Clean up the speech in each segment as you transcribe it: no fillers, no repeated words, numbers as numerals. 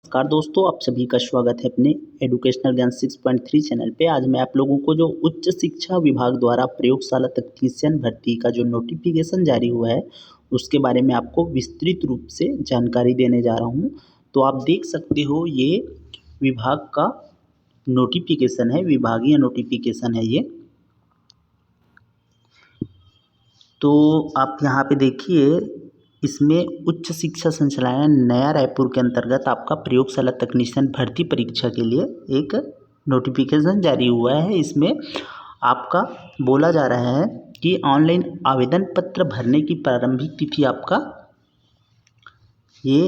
नमस्कार दोस्तों, आप सभी का स्वागत है अपने एजुकेशनल ज्ञान 6.3 चैनल पे। आज मैं आप लोगों को जो उच्च शिक्षा विभाग द्वारा प्रयोगशाला तकनीशियन भर्ती का जो नोटिफिकेशन जारी हुआ है, उसके बारे में आपको विस्तृत रूप से जानकारी देने जा रहा हूँ। तो आप देख सकते हो, ये विभाग का नोटिफिकेशन है, विभागीय नोटिफिकेशन है ये। तो आप यहाँ पे देखिए, इसमें उच्च शिक्षा संचालनालय नया रायपुर के अंतर्गत आपका प्रयोगशाला तकनीशियन भर्ती परीक्षा के लिए एक नोटिफिकेशन जारी हुआ है। इसमें आपका बोला जा रहा है कि ऑनलाइन आवेदन पत्र भरने की प्रारंभिक तिथि आपका ये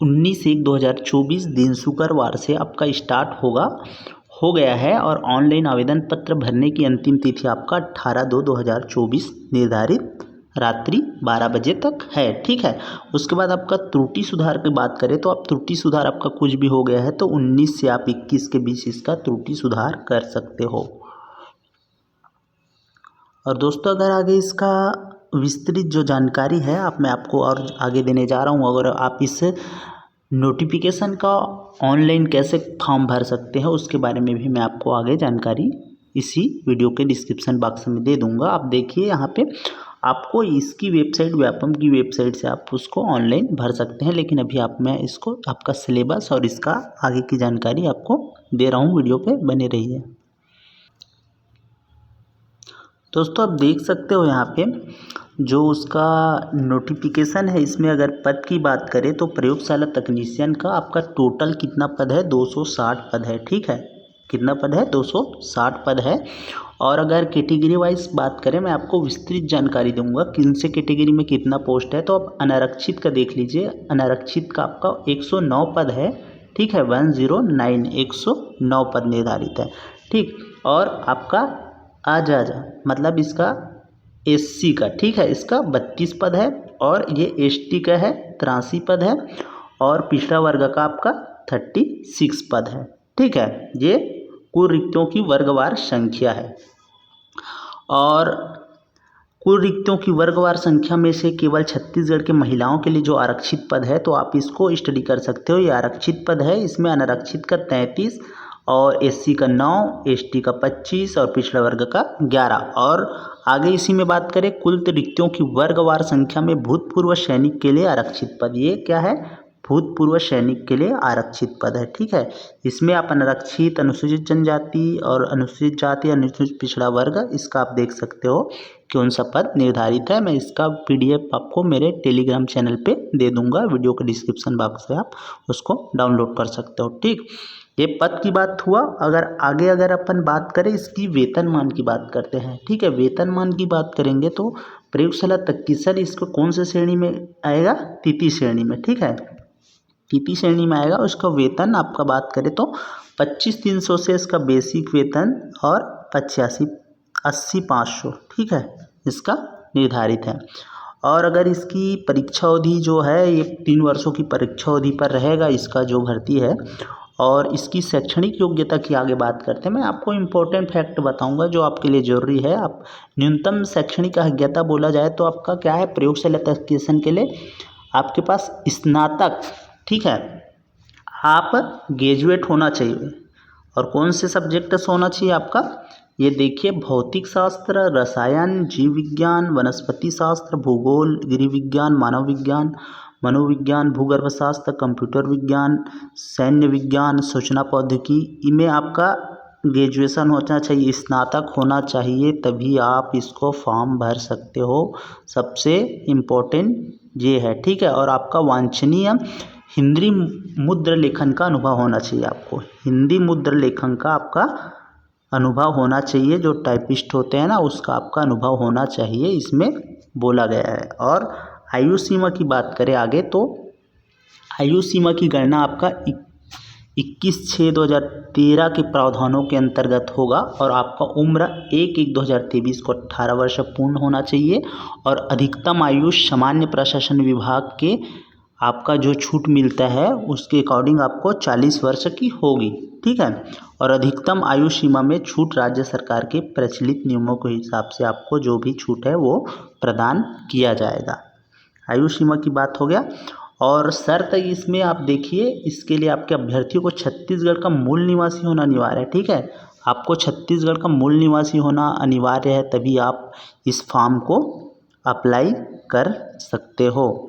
19/1/2024 दिन शुक्रवार से आपका स्टार्ट हो गया है और ऑनलाइन आवेदन पत्र भरने की अंतिम तिथि आपका 18/2/2024 निर्धारित रात्रि 12 बजे तक है। ठीक है। उसके बाद आपका त्रुटि सुधार की बात करें तो आप त्रुटि सुधार आपका कुछ भी हो गया है तो 19 से आप 21 के बीच इसका त्रुटि सुधार कर सकते हो। और दोस्तों, अगर आगे इसका विस्तृत जो जानकारी है मैं आपको और आगे देने जा रहा हूँ। अगर आप इस नोटिफिकेशन का ऑनलाइन कैसे फॉर्म भर सकते हैं उसके बारे में भी मैं आपको आगे जानकारी इसी वीडियो के डिस्क्रिप्शन बॉक्स में दे दूंगा। आप देखिए, यहाँ पे आपको इसकी वेबसाइट, व्यापम की वेबसाइट से आप उसको ऑनलाइन भर सकते हैं। लेकिन अभी मैं इसको आपका सिलेबस और इसका आगे की जानकारी आपको दे रहा हूँ, वीडियो पे बने रहिए। दोस्तों, आप देख सकते हो यहाँ पे जो उसका नोटिफिकेशन है, इसमें अगर पद की बात करें तो प्रयोगशाला तकनीशियन का आपका टोटल कितना पद है? 260 पद है। ठीक है, कितना पद है? 260 पद है। और अगर कैटेगरी वाइज बात करें, मैं आपको विस्तृत जानकारी दूंगा किन से कैटेगरी में कितना पोस्ट है। तो आप अनारक्षित का देख लीजिए, अनारक्षित का आपका 109 पद है। ठीक है, 109 109 पद निर्धारित है। ठीक, और आपका जा मतलब इसका एससी का, ठीक है, इसका 32 पद है और ये एसटी का है 83 पद है और पिछड़ा वर्ग का आपका 36 पद है। ठीक है, ये कुल रिक्तियों की वर्गवार संख्या है। और कुल रिक्तियों की वर्गवार संख्या में से केवल छत्तीसगढ़ के महिलाओं के लिए जो आरक्षित पद है तो आप इसको स्टडी कर सकते हो। ये आरक्षित पद है, इसमें अनारक्षित का 33 और एससी का 9, एसटी का 25 और पिछड़ा वर्ग का 11। और आगे इसी में बात करें कुल रिक्तियों की वर्गवार संख्या में भूतपूर्व सैनिक के लिए आरक्षित पद, ये क्या है? भूतपूर्व सैनिक के लिए आरक्षित पद है। ठीक है, इसमें आप अनारक्षित, अनुसूचित जनजाति और अनुसूचित जाति, अनुसूचित पिछड़ा वर्ग, इसका आप देख सकते हो कौन सा पद निर्धारित है। मैं इसका पीडीएफ आपको मेरे टेलीग्राम चैनल पे दे दूंगा, वीडियो के डिस्क्रिप्शन बॉक्स से आप उसको डाउनलोड कर सकते हो। ठीक, ये पद की बात हुआ। अगर अपन बात करें इसकी वेतनमान की बात करते हैं। ठीक है, वेतनमान की बात करेंगे तो प्रयोगशाला तकनीशियन इसको कौन से श्रेणी में आएगा? तृतीय श्रेणी में। ठीक है, तृतीय श्रेणी में आएगा। उसका वेतन आपका बात करें तो 25,300 से इसका बेसिक वेतन और 80,500, ठीक है, इसका निर्धारित है। और अगर इसकी परीक्षा अवधि जो है ये 3 वर्षों की परीक्षा अवधि पर रहेगा इसका जो भर्ती है। और इसकी शैक्षणिक योग्यता की आगे बात करते हैं। मैं आपको इम्पोर्टेंट फैक्ट बताऊंगा जो आपके लिए जरूरी है। आप न्यूनतम शैक्षणिक योग्यता बोला जाए तो आपका क्या है? प्रयोगशाला तकनीशियन के लिए आपके पास स्नातक, ठीक है, आप ग्रेजुएट होना चाहिए। और कौन से सब्जेक्ट से होना चाहिए आपका? ये देखिए, भौतिक शास्त्र, रसायन, जीव विज्ञान, वनस्पति शास्त्र, भूगोल, गृह विज्ञान, मानव विज्ञान, मनोविज्ञान, भूगर्भ शास्त्र, कंप्यूटर विज्ञान, सैन्य विज्ञान, सूचना प्रौद्योगिकी, इनमें आपका ग्रेजुएशन होना चाहिए, स्नातक होना चाहिए, तभी आप इसको फॉर्म भर सकते हो। सबसे इम्पोर्टेंट ये है। ठीक है, और आपका वांछनीय हिंदी मुद्रा लेखन का अनुभव होना चाहिए। आपको हिंदी मुद्रा लेखन का आपका अनुभव होना चाहिए। जो टाइपिस्ट होते हैं ना, उसका आपका अनुभव होना चाहिए, इसमें बोला गया है। और आयु सीमा की बात करें आगे तो आयु सीमा की गणना आपका 21/6/2013 के प्रावधानों के अंतर्गत होगा। और आपका उम्र 1/1/2023 को 18 वर्ष पूर्ण होना चाहिए। और अधिकतम आयु सामान्य प्रशासन विभाग के आपका जो छूट मिलता है उसके अकॉर्डिंग आपको 40 वर्ष की होगी। ठीक है, और अधिकतम आयु सीमा में छूट राज्य सरकार के प्रचलित नियमों के हिसाब से आपको जो भी छूट है वो प्रदान किया जाएगा। आयु सीमा की बात हो गया। और शर्त इसमें आप देखिए, इसके लिए आपके अभ्यर्थियों को छत्तीसगढ़ का मूल निवासी होना अनिवार्य है। ठीक है, आपको छत्तीसगढ़ का मूल निवासी होना अनिवार्य है, तभी आप इस फॉर्म को अप्लाई कर सकते हो।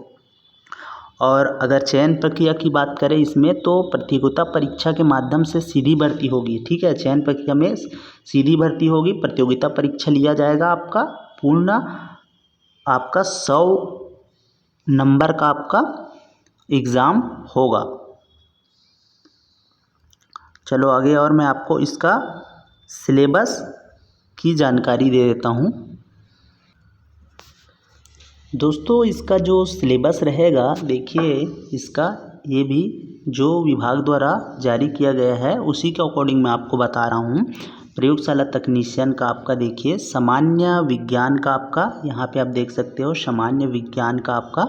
और अगर चयन प्रक्रिया की बात करें इसमें, तो प्रतियोगिता परीक्षा के माध्यम से सीधी भर्ती होगी। ठीक है, चयन प्रक्रिया में सीधी भर्ती होगी, प्रतियोगिता परीक्षा लिया जाएगा आपका पूर्ण आपका 100 नंबर का आपका एग्ज़ाम होगा। चलो आगे, और मैं आपको इसका सिलेबस की जानकारी दे देता हूँ। दोस्तों, इसका जो सिलेबस रहेगा, देखिए इसका ये भी जो विभाग द्वारा जारी किया गया है उसी के अकॉर्डिंग मैं आपको बता रहा हूँ। प्रयोगशाला तकनीशियन का आपका देखिए सामान्य विज्ञान का आपका यहाँ पे आप देख सकते हो, सामान्य विज्ञान का आपका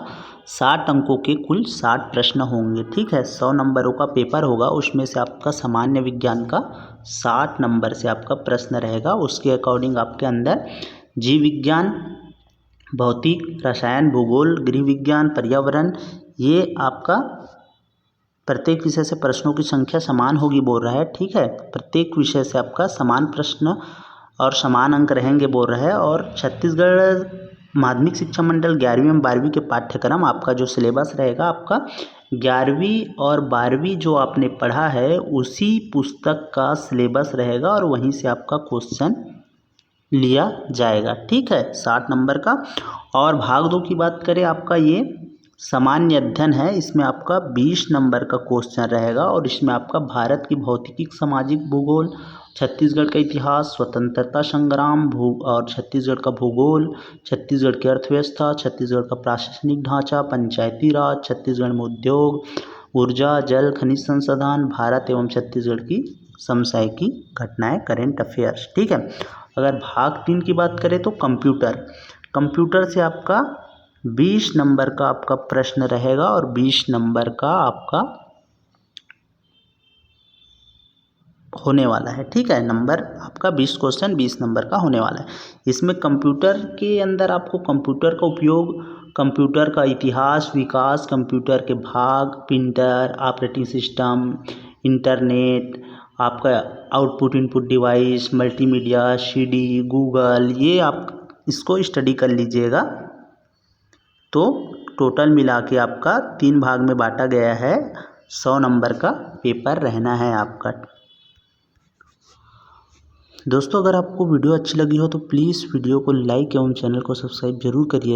60 अंकों के कुल 60 प्रश्न होंगे। ठीक है, 100 नंबरों का पेपर होगा, उसमें से आपका सामान्य विज्ञान का 60 नंबर से आपका प्रश्न रहेगा। उसके अकॉर्डिंग आपके अंदर जीव विज्ञान, भौतिक, रसायन, भूगोल, गृह विज्ञान, पर्यावरण, ये आपका प्रत्येक विषय से प्रश्नों की संख्या समान होगी बोल रहा है। ठीक है, प्रत्येक विषय से आपका समान प्रश्न और समान अंक रहेंगे बोल रहा है। और छत्तीसगढ़ माध्यमिक शिक्षा मंडल 11वीं एवं 12वीं के पाठ्यक्रम, आपका जो सिलेबस रहेगा आपका 11वीं और 12वीं जो आपने पढ़ा है उसी पुस्तक का सिलेबस रहेगा और वहीं से आपका क्वेश्चन लिया जाएगा। ठीक है, 60 नंबर का। और भाग 2 की बात करें, आपका ये सामान्य अध्ययन है, इसमें आपका 20 नंबर का क्वेश्चन रहेगा और इसमें आपका भारत की भौतिकी, सामाजिक, भूगोल, छत्तीसगढ़ का इतिहास, स्वतंत्रता संग्राम, और छत्तीसगढ़ का भूगोल, छत्तीसगढ़ की अर्थव्यवस्था, छत्तीसगढ़ का प्रशासनिक ढांचा, पंचायती राज, छत्तीसगढ़ में उद्योग, ऊर्जा, जल, खनिज संसाधन, भारत एवं छत्तीसगढ़ की समसामयिकी घटनाएं, करेंट अफेयर्स। ठीक है, अगर भाग 3 की बात करें तो कंप्यूटर से आपका 20 नंबर का आपका प्रश्न रहेगा और 20 नंबर का आपका होने वाला है। ठीक है, नंबर आपका 20 क्वेश्चन 20 नंबर का होने वाला है। इसमें कंप्यूटर के अंदर आपको कंप्यूटर का उपयोग, कंप्यूटर का इतिहास, विकास, कंप्यूटर के भाग, प्रिंटर, ऑपरेटिंग सिस्टम, इंटरनेट, आपका output input device, multimedia, CD, Google, ये आप इसको स्टडी कर लीजिएगा। तो टोटल मिला के आपका 3 भाग में बांटा गया है, 100 नंबर का पेपर रहना है आपका। दोस्तों, अगर आपको वीडियो अच्छी लगी हो तो प्लीज़ वीडियो को लाइक एवं चैनल को सब्सक्राइब जरूर करिएगा।